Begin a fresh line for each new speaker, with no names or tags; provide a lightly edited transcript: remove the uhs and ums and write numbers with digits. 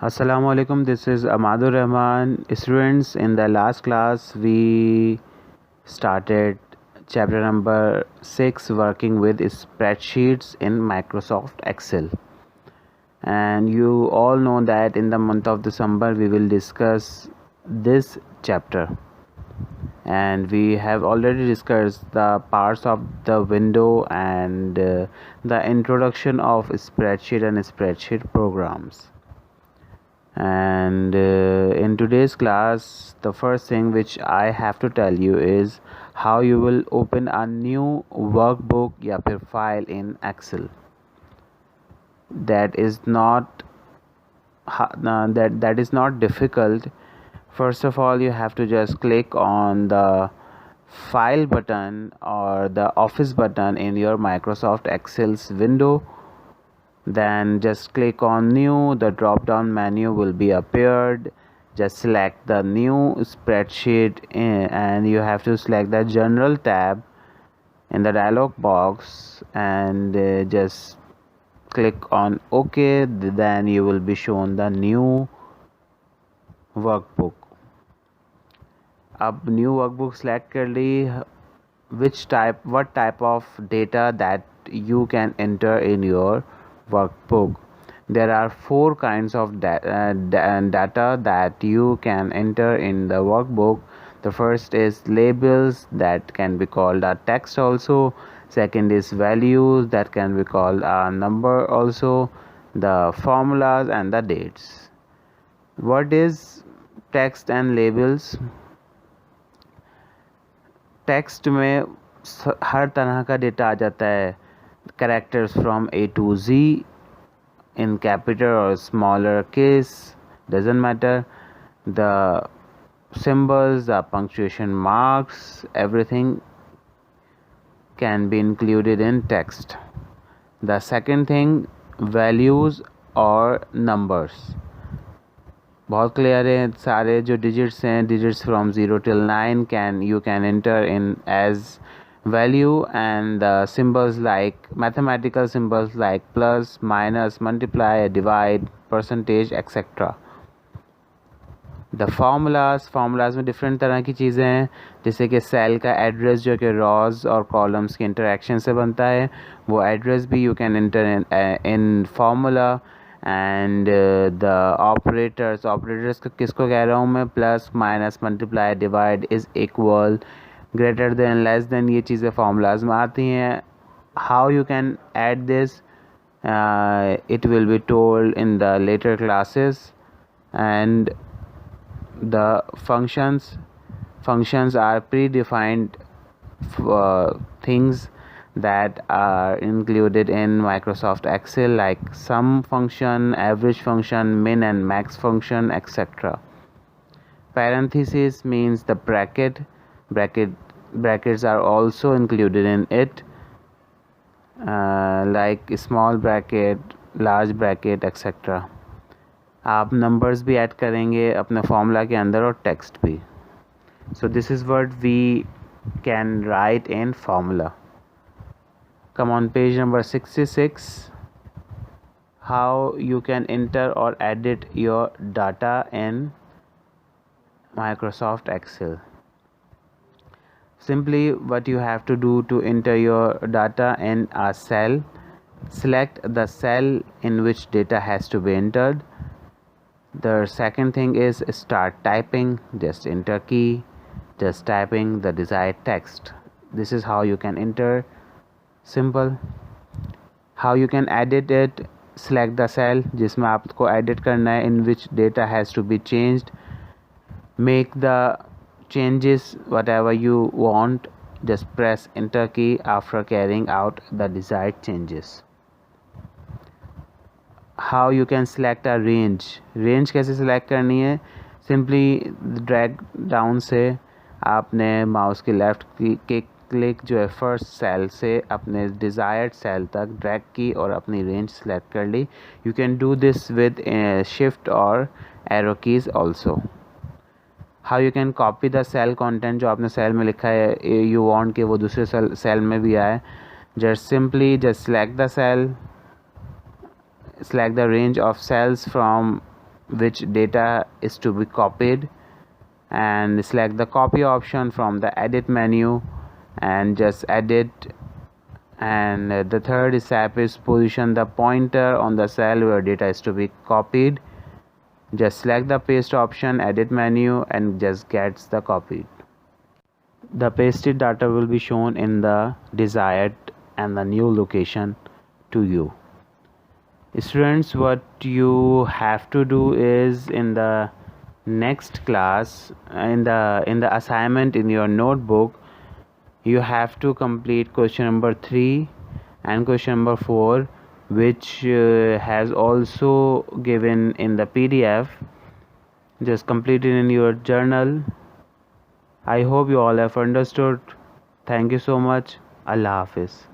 Assalamu alaikum. This is Amadur Rahman. Students, in the last class we started chapter number 6, working with spreadsheets in Microsoft Excel. And you all know that in the month of December we will discuss this chapter. And we have already discussed the parts of the window and the introduction of spreadsheet and spreadsheet programs. And in today's class, the first thing which I have to tell you is how you will open a new workbook या फिर file in Excel. That is not that is not difficult. First of all, you have to just click on the file button or the office button in your Microsoft Excel's window. Then just click on new. The drop down menu will be appeared. Just select the new spreadsheet and you have to select the general tab in the dialog box and just click on OK. Then you will be shown the new workbook. अब new workbook select कर ली. what type of data that you can enter in your workbook. There are 4 kinds of data that you can enter in the workbook. The first is labels, that can be called a text also. Second is values, that can be called a number also. The formulas and the dates. What is text and labels? Text में हर तरह का data आ जाता है. Characters from A to Z in capital or smaller case, doesn't matter. The symbols, the punctuation marks, everything can be included in text. The second thing, values or numbers. बहुत clear है. सारे जो digits हैं, digits from 0 till 9 you can enter in as value, and the symbols like mathematical symbols like plus, minus, multiply, divide, percentage, etc. The formulas में different तरह की चीज़ें हैं, जैसे कि सेल का एड्रेस जो कि रॉज और कॉलम्स के इंटरेक्शन से बनता है, वो एड्रेस भी you can enter in formula. And the operators किसको कह रहा हूँ मैं? Plus, minus, multiply, divide, is equal, greater than, less than, ये चीज़ें फार्मूलाज में आती हैं. How you can add this, it will be told in the later classes. And the functions are predefined things that are included in Microsoft Excel, like sum function, average function, min and max function, etc. Parenthesis means the brackets are also included in it, like small bracket, large bracket, etc. आप numbers भी add करेंगे अपने formula के अंदर और text भी. So this is what we can write in formula. Come on page number 66. How you can enter और edit your data in Microsoft Excel. Simply what you have to do to enter your data in a cell, select the cell in which data has to be entered. The second thing is start typing. Just enter key, just typing the desired text. This is how you can enter. Simple. How you can edit it, select the cell जिसमें आपको edit करना है, in which data has to be changed. Make the changes whatever you want. Just press enter key after carrying out the desired changes. How you can select a range कैसे select करनी है? Simply drag down से आपने mouse के left की click जो है first cell से अपने डिज़ायर्ड सेल तक ड्रैग की और अपनी रेंज सेलेक्ट कर ली. You can do this with shift और arrow keys also. How you can copy the cell content जो आपने सेल में लिखा है, यू वांट कि वो दूसरे सेल में भी आए. Just simply just select the cell, select the range of cells from which data is to be copied, and select the copy option from the edit menu and just edit. And the third step is position the pointer on the cell where data is to be copied. Just select the paste option, edit menu, and just gets the copied. The pasted data will be shown in the desired and the new location to you. Students, what you have to do is in the next class, in the assignment in your notebook, you have to complete question number 3 and question number 4, which has also given in the PDF. Just complete it in your journal. I hope you all have understood. Thank you so much. Allah Hafiz.